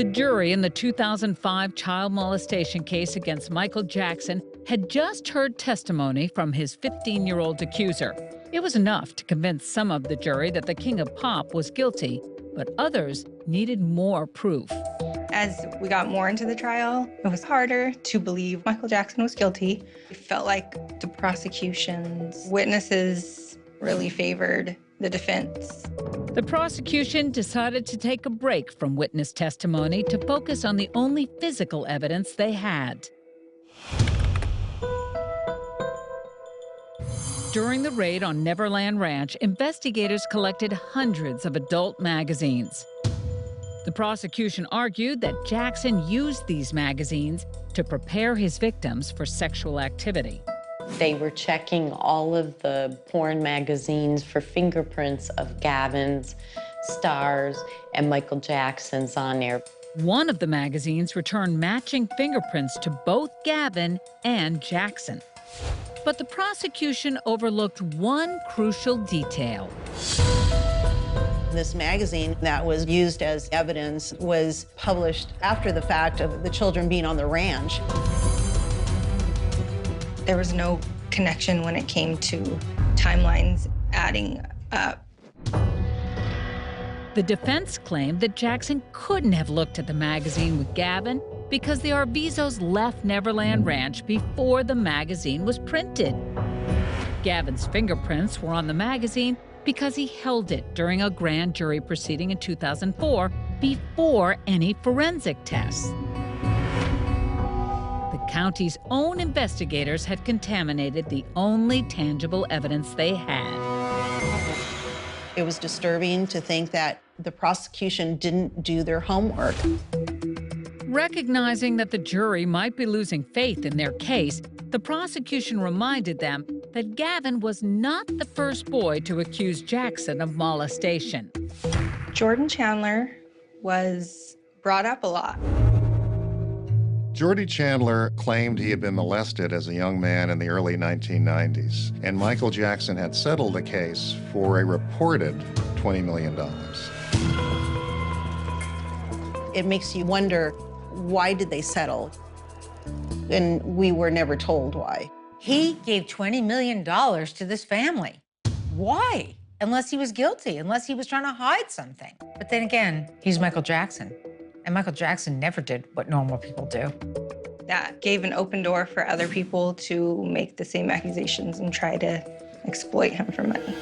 The jury in the 2005 child molestation case against Michael Jackson had just heard testimony from his 15-year-old accuser. It was enough to convince some of the jury that the King of Pop was guilty, but others needed more proof. As we got more into the trial, it was harder to believe Michael Jackson was guilty. It felt like the prosecution's witnesses really favored the defense. The prosecution decided to take a break from witness testimony to focus on the only physical evidence they had. During the raid on Neverland Ranch, investigators collected hundreds of adult magazines. The prosecution argued that Jackson used these magazines to prepare his victims for sexual activity. They were checking all of the porn magazines for fingerprints of Gavin's, Star's, and Michael Jackson's on there. One of the magazines returned matching fingerprints to both Gavin and Jackson. But the prosecution overlooked one crucial detail. This magazine that was used as evidence was published after the fact of the children being on the ranch. There was no connection when it came to timelines adding up. The defense claimed that Jackson couldn't have looked at the magazine with Gavin because the Arvizos left Neverland Ranch before the magazine was printed. Gavin's fingerprints were on the magazine because he held it during a grand jury proceeding in 2004 before any forensic tests. The county's own investigators had contaminated the only tangible evidence they had. It was disturbing to think that the prosecution didn't do their homework. Recognizing that the jury might be losing faith in their case, the prosecution reminded them that Gavin was not the first boy to accuse Jackson of molestation. Jordan Chandler was brought up a lot. Jordy Chandler claimed he had been molested as a young man in the early 1990s, and Michael Jackson had settled the case for a reported $20 million. It makes you wonder, why did they settle? And we were never told why. He gave $20 million to this family. Why? Unless he was guilty, unless he was trying to hide something. But then again, he's Michael Jackson. And Michael Jackson never did what normal people do. That gave an open door for other people to make the same accusations and try to exploit him for money.